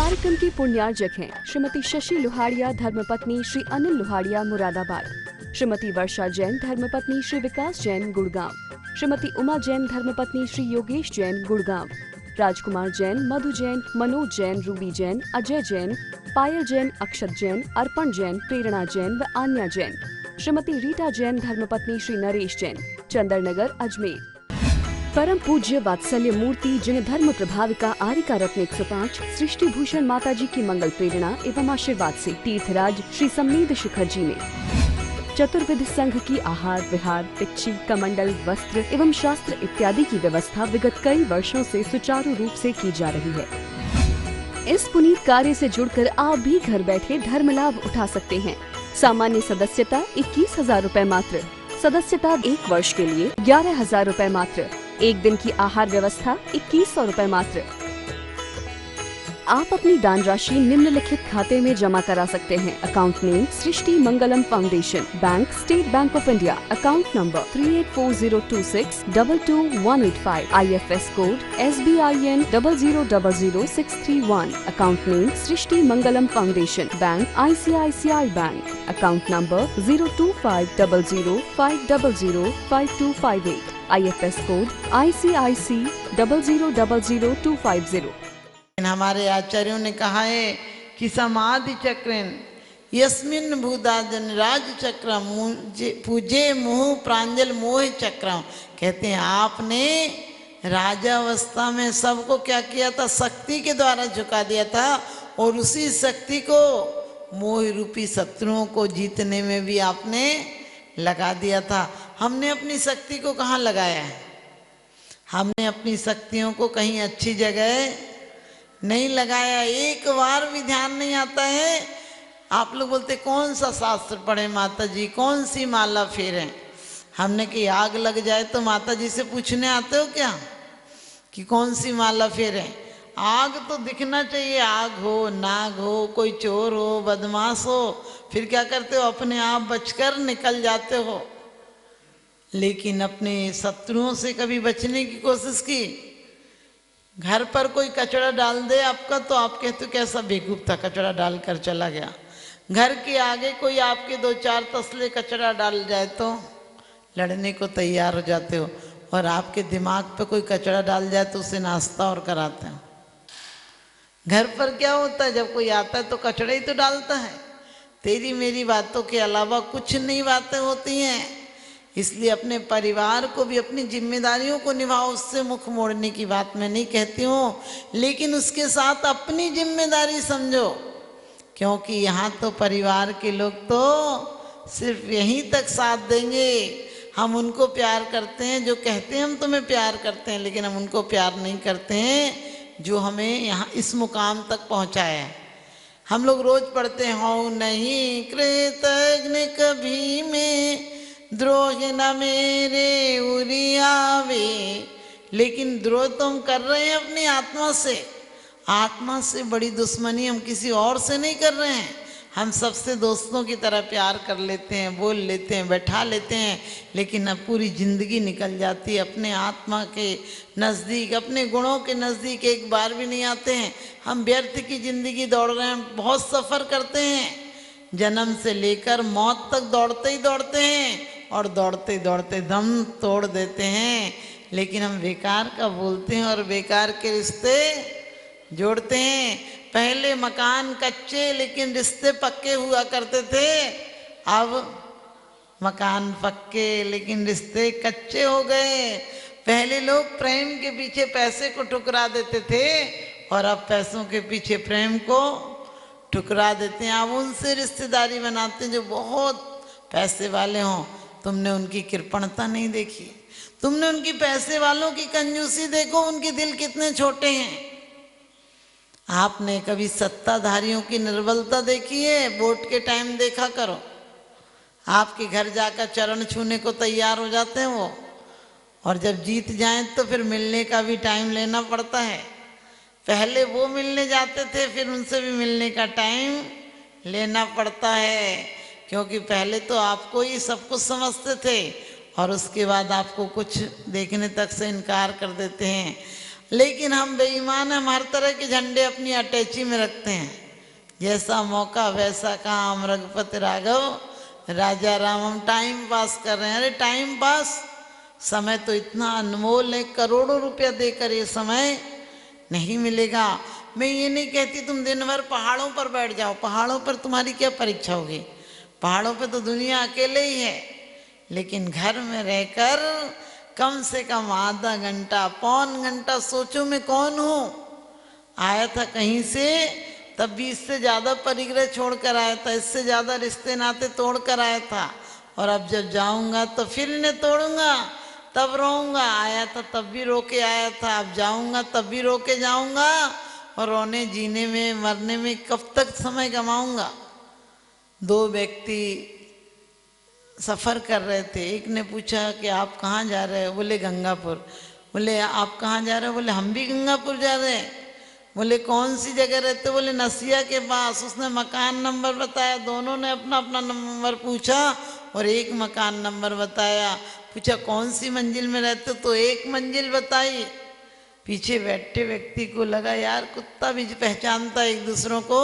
कार्यक्रम की पुण्यार्जक हैं श्रीमती शशि लोहाड़िया धर्मपत्नी श्री अनिल लोहाड़िया मुरादाबाद, श्रीमती वर्षा जैन धर्मपत्नी श्री विकास जैन गुड़गांव, श्रीमती उमा जैन धर्मपत्नी श्री योगेश जैन गुड़गांव, राजकुमार जैन, मधु जैन, मनोज जैन, रूबी जैन, अजय जैन, पायल जैन, अक्षत जैन, अर्पण जैन, प्रेरणा जैन व आन्या जैन, श्रीमती रीटा जैन धर्मपत्नी श्री नरेश जैन, चंदरनगर अजमेर। परम पूज्य वात्सल्य मूर्ति जिन धर्म प्रभाविका आरिका रत्न 105 सृष्टि भूषण माता जी की मंगल प्रेरणा एवं आशीर्वाद से तीर्थराज श्री सम्मेद शिखर जी में चतुर्विध संघ की आहार विहार पिच्ची कमंडल वस्त्र एवं शास्त्र इत्यादि की व्यवस्था विगत कई वर्षों से सुचारू रूप से की जा रही है। इस पुनीत कार्य से जुड़कर आप भी घर बैठे धर्म लाभ उठा सकते हैं। सामान्य सदस्यता 21,000 रूपए मात्र, सदस्यता 1 वर्ष के लिए 11,000 रूपए मात्र, एक दिन की आहार व्यवस्था 2100 रूपए मात्र। आप अपनी दान राशि निम्नलिखित खाते में जमा करा सकते हैं। Account name Srishti Mangalam foundation, bank state bank of India, account number 384026222185, IFS code SBIN 0000631, account name Srishti Mangalam foundation, bank ICICI bank, account number 0250050052258, IFS code ICIC 0000250। हमारे आचार्यों ने कहा है कि समाधि चक्रन यस्मिन भूदाजन राज चक्र पूजे मुह प्रांजल मोह चक्रम। कहते हैं आपने राजावस्था में सबको क्या किया था, शक्ति के द्वारा झुका दिया था, और उसी शक्ति को मोह रूपी शत्रुओं को जीतने में भी आपने लगा दिया था। हमने अपनी शक्ति को कहाँ लगाया है? हमने अपनी शक्तियों को कहीं अच्छी जगह नहीं लगाया। एक बार भी ध्यान नहीं आता है। आप लोग बोलते कौन सा शास्त्र पढ़े माता जी, कौन सी माला फेरें? हमने कि आग लग जाए तो माता जी से पूछने आते हो क्या कि कौन सी माला फेरें? आग तो दिखना चाहिए, आग हो नाग हो, कोई चोर हो बदमाश हो, फिर क्या करते हो, अपने आप बचकर निकल जाते हो। लेकिन अपने शत्रुओं से कभी बचने की कोशिश की? घर पर कोई कचरा डाल दे आपका तो आप कहते हो कैसा बेवकूफ था, कचरा डाल कर चला गया। घर के आगे कोई आपके 2-4 तसले कचरा डाल जाए तो लड़ने को तैयार हो जाते हो, और आपके दिमाग पे कोई कचरा डाल जाए तो उसे नाश्ता और कराते हो। घर पर क्या होता है, जब कोई आता है तो कचरा ही तो डालता है। तेरी मेरी बातों के अलावा कुछ नहीं बातें होती हैं। इसलिए अपने परिवार को भी अपनी जिम्मेदारियों को निभाओ, उससे मुख मोड़ने की बात मैं नहीं कहती हूँ, लेकिन उसके साथ अपनी जिम्मेदारी समझो। क्योंकि यहाँ तो परिवार के लोग तो सिर्फ यहीं तक साथ देंगे। हम उनको प्यार करते हैं जो कहते हैं हम तुम्हें प्यार करते हैं, लेकिन हम उनको प्यार नहीं करते हैं जो हमें यहाँ इस मुकाम तक पहुँचाया है। हम लोग रोज पढ़ते हैं, हो नहीं कृतज्ञ कभी में द्रोह न मेरे उरियावे, लेकिन द्रोह तो हम कर रहे हैं अपनी आत्मा से। आत्मा से बड़ी दुश्मनी हम किसी और से नहीं कर रहे हैं। हम सबसे दोस्तों की तरह प्यार कर लेते हैं, बोल लेते हैं, बैठा लेते हैं, लेकिन अब पूरी जिंदगी निकल जाती है अपने आत्मा के नज़दीक, अपने गुणों के नज़दीक एक बार भी नहीं आते हैं। हम व्यर्थ की जिंदगी दौड़ रहे हैं, बहुत सफ़र करते हैं, जन्म से लेकर मौत तक दौड़ते ही दौड़ते हैं, और दौड़ते दौड़ते दम तोड़ देते हैं। लेकिन हम बेकार का बोलते हैं और बेकार के रिश्ते जोड़ते हैं। पहले मकान कच्चे लेकिन रिश्ते पक्के हुआ करते थे, अब मकान पक्के लेकिन रिश्ते कच्चे हो गए। पहले लोग प्रेम के पीछे पैसे को ठुकरा देते थे, और अब पैसों के पीछे प्रेम को ठुकरा देते हैं। अब उनसे रिश्तेदारी बनाते हैं जो बहुत पैसे वाले हों। तुमने उनकी कृपणता नहीं देखी, तुमने उनकी पैसे वालों की कंजूसी देखो, उनके दिल कितने छोटे हैं। आपने कभी सत्ताधारियों की निर्बलता देखी है? वोट के टाइम देखा करो, आपके घर जाकर चरण छूने को तैयार हो जाते हैं वो, और जब जीत जाएं तो फिर मिलने का भी टाइम लेना पड़ता है। पहले वो मिलने जाते थे, फिर उनसे भी मिलने का टाइम लेना पड़ता है, क्योंकि पहले तो आपको ही सब कुछ समझते थे, और उसके बाद आपको कुछ देखने तक से इनकार कर देते हैं। लेकिन हम बेईमान, हम हर तरह के झंडे अपनी अटैची में रखते हैं। जैसा मौका वैसा काम, रघुपति राघव राजा राम। हम टाइम पास कर रहे हैं। अरे टाइम पास, समय तो इतना अनमोल है, करोड़ों रुपया देकर ये समय नहीं मिलेगा। मैं ये नहीं कहती तुम दिन भर पहाड़ों पर बैठ जाओ, पहाड़ों पर तुम्हारी क्या परीक्षा होगी, पहाड़ों पे तो दुनिया अकेले ही है। लेकिन घर में रहकर कम से कम आधा घंटा, पौन घंटा सोचो मैं कौन हूँ। आया था कहीं से, तब भी इससे ज़्यादा परिग्रह छोड़ कर आया था, इससे ज़्यादा रिश्ते नाते तोड़ कर आया था। और अब जब जाऊँगा तो फिर इन्हें तोड़ूंगा, तब रोऊंगा। आया था तब भी रो के आया था, अब जाऊँगा तब भी रो के जाऊँगा। और रोने जीने में मरने में कब तक समय गंवाऊँगा। दो व्यक्ति सफ़र कर रहे थे। एक ने पूछा कि आप कहाँ जा रहे हो? बोले गंगापुर। बोले आप कहाँ जा रहे हो? बोले हम भी गंगापुर जा रहे हैं। बोले कौन सी जगह रहते? बोले नसिया के पास। उसने मकान नंबर बताया, दोनों ने अपना अपना नंबर पूछा और एक मकान नंबर बताया। पूछा कौन सी मंजिल में रहते? तो एक मंजिल बताई। पीछे बैठे व्यक्ति को लगा यार कुत्ता भी पहचानता है एक दूसरों को।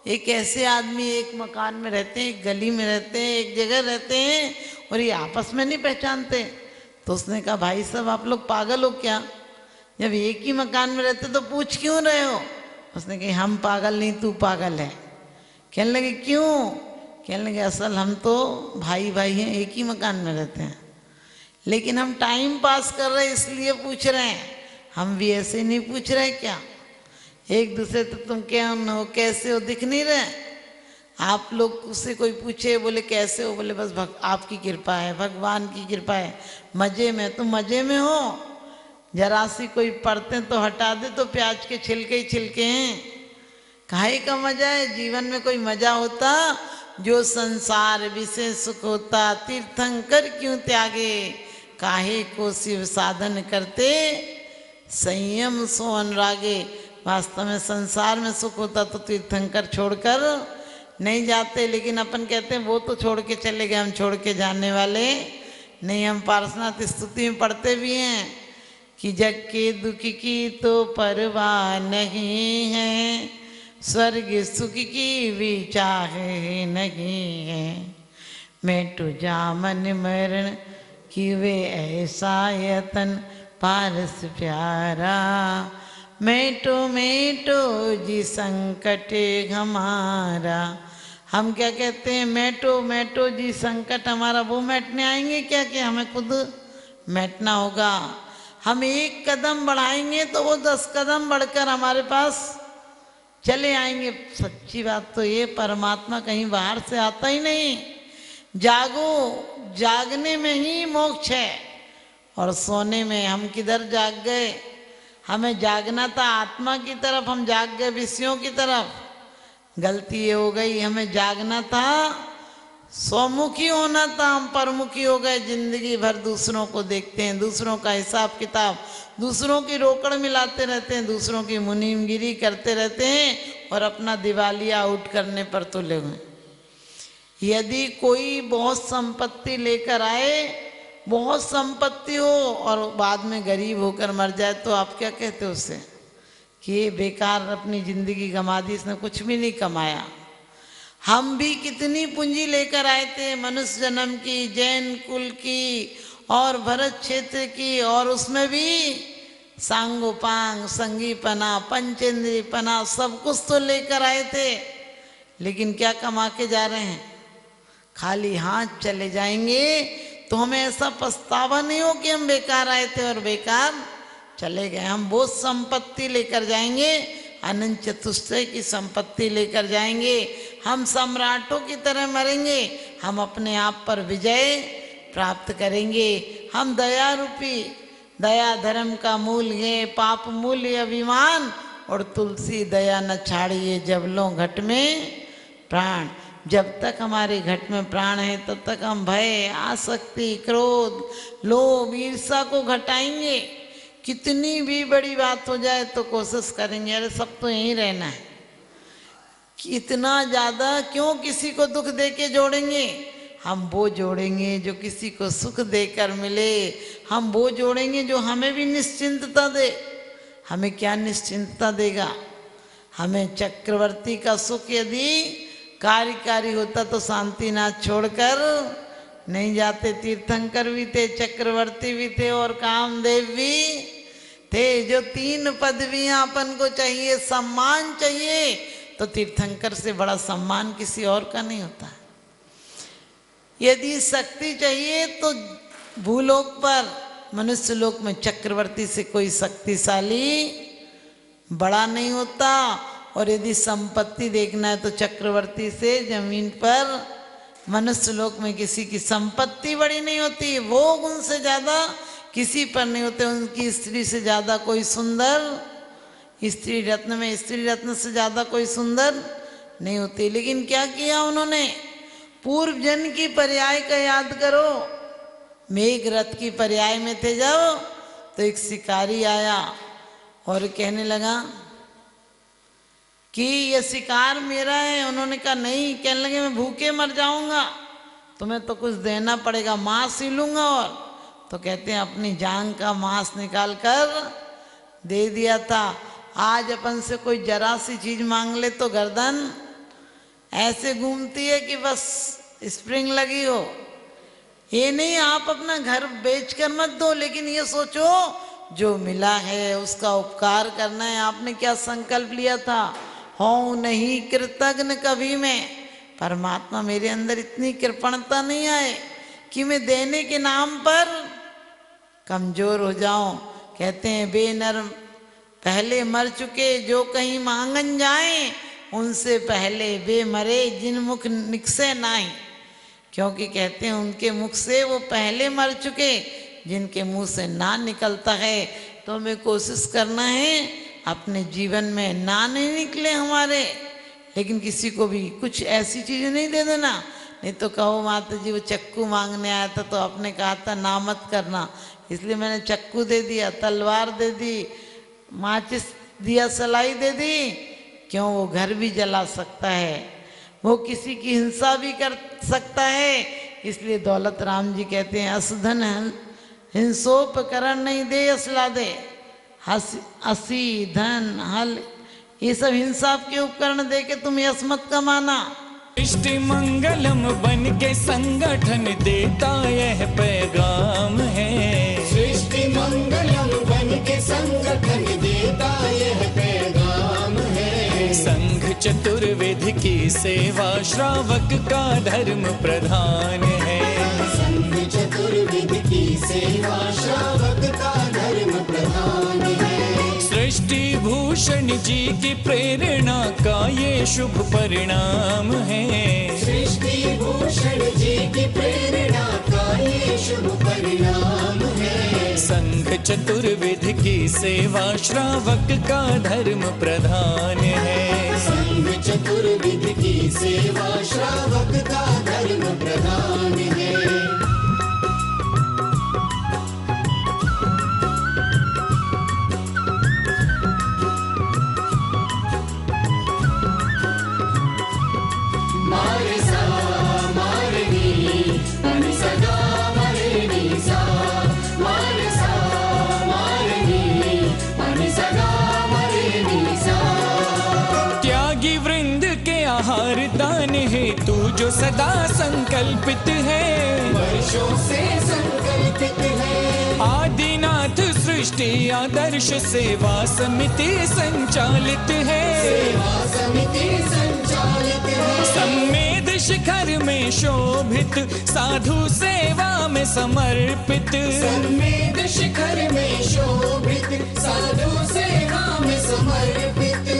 एक ऐसे आदमी एक मकान में रहते हैं, एक गली में रहते हैं, एक जगह रहते हैं और ये आपस में नहीं पहचानते। तो उसने कहा भाई साहब आप लोग पागल हो क्या? जब एक ही मकान में रहते तो पूछ क्यों रहे हो? उसने कहा हम पागल नहीं, तू पागल है। कहने लगे क्यों? कहने लगे असल हम तो भाई भाई हैं, एक ही मकान में रहते हैं, लेकिन हम टाइम पास कर रहे इसलिए पूछ रहे हैं। हम भी ऐसे नहीं पूछ रहे क्या? एक दूसरे तो तुम क्या हो, कैसे हो दिख नहीं रहे। आप लोग उससे कोई पूछे बोले कैसे हो? बोले बस आपकी कृपा है, भगवान की कृपा है, मजे में। तुम मजे में हो? जरा सी कोई पढ़ते तो हटा दे तो प्याज के छिलके ही छिलके हैं। काहे का मजा है? जीवन में कोई मजा होता? जो संसार विषय सुख होता, तीर्थंकर क्यों त्यागे, काहे को शिव साधन करते, संयम सो अनुरागे। वास्तव में संसार में सुख होता तो तीर्थंकर छोड़कर नहीं जाते। लेकिन अपन कहते हैं वो तो छोड़ के चले गए, हम छोड़ के जाने वाले नहीं। हम पार्श्वनाथ स्तुति में पढ़ते भी हैं कि जग के दुख की तो परवाह नहीं है, स्वर्ग सुख की भी चाह नहीं है। मैं तो जामन मरण कि वे ऐसा यतन पारस प्यारा, मेटो जी संकट हमारा। हम क्या कहते हैं? मेटो जी संकट हमारा। वो मैटने आएंगे क्या कि हमें खुद मैटना होगा? हम एक कदम बढ़ाएंगे तो वो 10 कदम बढ़कर हमारे पास चले आएंगे। सच्ची बात तो ये परमात्मा कहीं बाहर से आता ही नहीं। जागो, जागने में ही मोक्ष है और सोने में हम किधर जाग गए? हमें जागना था आत्मा की तरफ, हम जाग गए विषयों की तरफ। गलती ये हो गई, हमें जागना था, स्वमुखी होना था, हम परमुखी हो गए। जिंदगी भर दूसरों को देखते हैं, दूसरों का हिसाब किताब, दूसरों की रोकड़ मिलाते रहते हैं, दूसरों की मुनीमगिरी करते रहते हैं और अपना दिवालिया आउट करने पर तुले हुए। यदि कोई बहुत संपत्ति लेकर आए, बहुत संपत्ति हो और बाद में गरीब होकर मर जाए तो आप क्या कहते हो उससे? कि ये बेकार अपनी जिंदगी गंवा दी, इसने कुछ भी नहीं कमाया। हम भी कितनी पूंजी लेकर आए थे, मनुष्य जन्म की, जैन कुल की और भरत क्षेत्र की, और उसमें भी सांगोपांग, संगीपना, पंचेंद्रीपना सब कुछ तो लेकर आए थे। लेकिन क्या कमा के जा रहे हैं? खाली हाथ चले जाएंगे तो हमें ऐसा पछतावा नहीं हो कि हम बेकार आए थे और बेकार चले गए। हम वो संपत्ति लेकर जाएंगे, अनंत चतुष्टय की संपत्ति लेकर जाएंगे। हम सम्राटों की तरह मरेंगे, हम अपने आप पर विजय प्राप्त करेंगे। हम दया रूपी, दया धर्म का मूल है, पाप मूल्य अभिमान, और तुलसी दया न छाड़िए जब लो घट में प्राण। जब तक हमारे घट में प्राण है तब तक हम भय, आसक्ति, क्रोध, लोभ, ईर्ष्या को घटाएंगे। कितनी भी बड़ी बात हो जाए तो कोशिश करेंगे अरे सब तो यहीं रहना है। इतना ज़्यादा क्यों किसी को दुख दे के जोड़ेंगे? हम वो जोड़ेंगे जो किसी को सुख देकर मिले। हम वो जोड़ेंगे जो हमें भी निश्चिंतता दे। हमें क्या निश्चिंतता देगा? हमें चक्रवर्ती का सुख यदि कार्यकारी होता तो शांतिनाथ छोड़कर नहीं जाते। तीर्थंकर भी थे, चक्रवर्ती भी थे और कामदेव भी थे। जो 3 पदवियां अपन को चाहिए, सम्मान चाहिए, तो तीर्थंकर से बड़ा सम्मान किसी और का नहीं होता। यदि शक्ति चाहिए तो भूलोक पर, मनुष्य लोक में चक्रवर्ती से कोई शक्तिशाली बड़ा नहीं होता। और यदि संपत्ति देखना है तो चक्रवर्ती से जमीन पर, मनुष्य लोक में किसी की संपत्ति बड़ी नहीं होती, भोग उनसे ज्यादा किसी पर नहीं होते। उनकी स्त्री से ज्यादा कोई सुंदर, स्त्री रत्न में स्त्री रत्न से ज्यादा कोई सुंदर नहीं होती। लेकिन क्या किया उन्होंने? पूर्व जन्म की पर्याय का याद करो। मेघ रथ की पर्याय में थे जब, तो एक शिकारी आया और कहने लगा कि ये शिकार मेरा है। उन्होंने कहा नहीं। कहने लगे मैं भूखे मर जाऊंगा, तुम्हें तो कुछ देना पड़ेगा, मांस ही लूंगा। और तो कहते हैं अपनी जान का मांस निकाल कर दे दिया था। आज अपन से कोई जरा सी चीज मांग ले तो गर्दन ऐसे घूमती है कि बस स्प्रिंग लगी हो। ये नहीं आप अपना घर बेचकर मत दो, लेकिन ये सोचो जो मिला है उसका उपकार करना है। आपने क्या संकल्प लिया था? हूँ नहीं कृतज्ञ कभी मैं। परमात्मा मेरे अंदर इतनी कृपणता नहीं आए कि मैं देने के नाम पर कमजोर हो जाऊं। कहते हैं बेनर पहले मर चुके जो कहीं मांगन जाए, उनसे पहले वे मरे जिन मुख निकसे नाई। क्योंकि कहते हैं उनके मुख से वो पहले मर चुके जिनके मुंह से ना निकलता है। तो हमें कोशिश करना है अपने जीवन में ना नहीं निकले हमारे, लेकिन किसी को भी कुछ ऐसी चीजें नहीं दे देना। नहीं तो कहो माता जी वो चक्कू मांगने आया था तो आपने कहा था ना मत करना, इसलिए मैंने चक्कू दे दिया, तलवार दे दी, माचिस दिया, सलाई दे दी। क्यों? वो घर भी जला सकता है, वो किसी की हिंसा भी कर सकता है। इसलिए दौलत राम जी कहते हैं असधन हिंसोपकरण नहीं दे असला दे। असी धन हल ये सब हिंसा के उपकरण दे के तुम यश मत कमाना। सृष्टि मंगलम बन के संगठन देता यह पैगाम है। सृष्टि मंगलम बन के संगठन देता यह पैगाम है। संघ चतुर्वेद की सेवा श्रावक का धर्म प्रधान है। संघ चतुर्वेद की सेवा श्रावक का धर्म प्रधान है। सृष्टि भूषण जी की प्रेरणा का ये शुभ परिणाम है। सृष्टि भूषण जी की प्रेरणा का ये शुभ परिणाम है। संघ चतुर्वेद की सेवा श्रावक का धर्म प्रधान है। संघ चतुर्वेद की सेवा श्रावक का धर्म प्रधान है। दान है तू जो सदा संकल्पित है, वर्षों से संकल्पित है। आदिनाथ सृष्टि आदर्श सेवा समिति संचालित है। सेवा समिति संचालित है। सम्मेद शिखर में शोभित साधु सेवा में समर्पित। सम्मेद शिखर में शोभित साधु सेवा में समर्पित।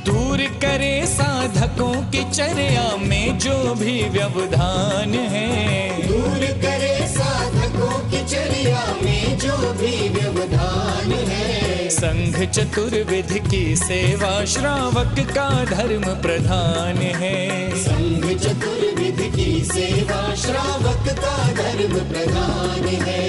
दूर करे साधकों की चर्या में जो भी व्यवधान है। दूर करे साधकों की चर्या में जो भी व्यवधान है। संघ चतुर्वेद की सेवा श्रावक का धर्म प्रधान है। संघ चतुर्वेद की सेवा श्रावक का धर्म प्रधान है।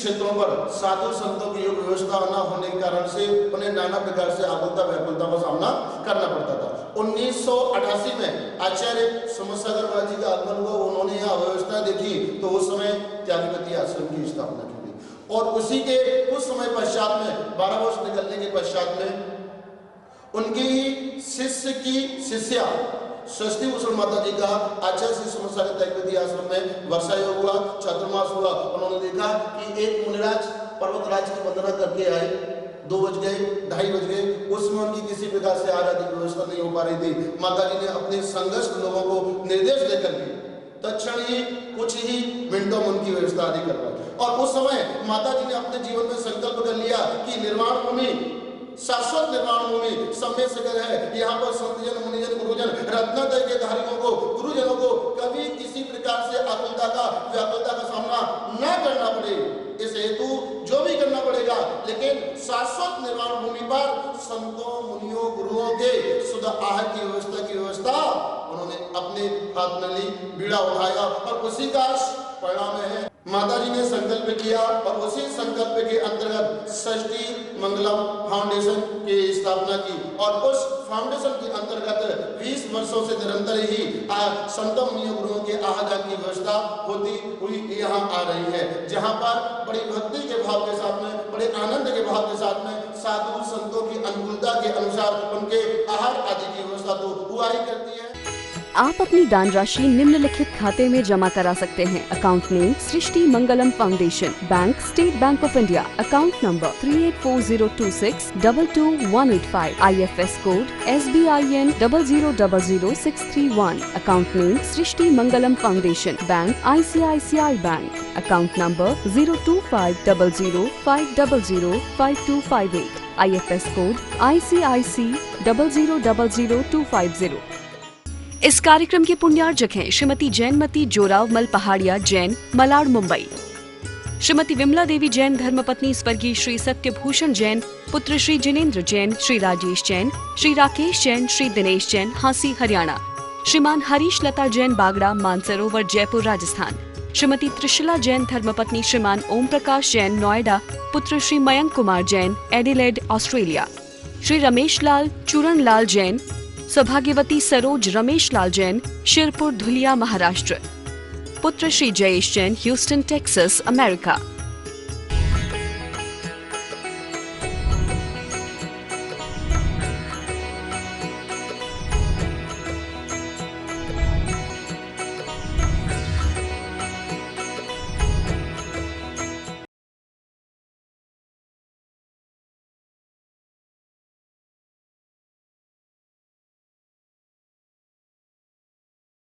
क्षेत्रों पर साधु संतों की योग व्यवस्था न होने के कारण से उन्हें नाना प्रकार से आकुलता व्याकुलता का सामना करना पड़ता था। 1988 में आचार्य समसागर जी का आगमन हुआ, उन्होंने यहाँ व्यवस्था देखी तो उस समय त्यागपति आश्रम की स्थापना की गई। और उसी के कुछ समय पश्चात में 12 वर्ष निकलने के पश्चात में उनकी शिष्य की शिष्या षष्ठी भूषण माता जी का आचार्य श्री समसागर त्यागपति आश्रम में वर्षा योग हुआ, चातुर्मास हुआ। उन्होंने देखा कि एक मुनिराज पर्वतराज की वंदना करके आए, 2 बज गए, 2:30 बज गए, उसमें उनकी किसी प्रकार से आराध्य की व्यवस्था नहीं हो पा रही थी। माता जी ने अपने संघर्ष लोगों को निर्देश देकर के तत्क्षण ही कुछ ही मिनटों में उनकी व्यवस्था आदि करवाई। और उस समय माता जी ने अपने जीवन में संकल्प कर लिया कि निर्वाण भूमि, शाश्वत निर्माण भूमि समय सगर है, यहाँ पर संतजन, मुनिजन, गुरुजन, रत्नत्रय के धारियों को, गुरुजनों को कभी किसी प्रकार से आकुलता का व्याकुलता का सामना न करना पड़े, इस हेतु जो भी करना पड़ेगा, लेकिन शाश्वत निर्माण भूमि पर संतों, मुनियों, गुरुओं के शुद्ध आहार की व्यवस्था उन्होंने अपने हाथ में ली, बीड़ा उठाया और उसी का परिणाम है माता जी ने संकल्प किया। और उसी संकल्प के अंतर्गत षष्ठी मंगलम फाउंडेशन की स्थापना की और उस फाउंडेशन के अंतर्गत 20 वर्षों से निरंतर ही संतों, मुनियों, गुरुओं के आहार की व्यवस्था होती हुई यहाँ आ रही है, जहाँ पर बड़ी भक्ति के भाव के साथ में, बड़े आनंद के भाव के साथ में साधु संतों की अनुकूलता के अनुसार उनके आहार आदि की व्यवस्था तो हुआ ही करती है। आप अपनी दान राशि निम्नलिखित खाते में जमा करा सकते हैं। Account name Srishti Mangalam foundation, bank state bank of India, account number 384026222185, IFS code SBIN 0000631, account name Srishti Mangalam foundation, bank ICICI bank, account number 0250050052258, IFS code ICIC 0000250। इस कार्यक्रम के पुण्यार्जक हैं श्रीमती जैनमती जोरावमल पहाड़िया जैन, मलाड, मुंबई। श्रीमती विमला देवी जैन धर्मपत्नी स्वर्गीय श्री सत्यभूषण जैन, पुत्र श्री जिनेन्द्र जैन, श्री राजेश जैन, श्री राकेश जैन, श्री दिनेश जैन, हांसी, हरियाणा। श्रीमान हरीश लता जैन बागड़ा, मानसरोवर, जयपुर, राजस्थान। श्रीमती त्रिशला जैन धर्मपत्नी श्रीमान ओम प्रकाश जैन, नोएडा, पुत्र श्री मयंक कुमार जैन, एडिलेड, ऑस्ट्रेलिया। श्री रमेश लाल चूरण लाल जैन, सौभाग्यवती सरोज रमेश लाल जैन, शिरपुर, धुलिया, महाराष्ट्र। पुत्र Shri Jayesh Jain, Houston, Texas, America.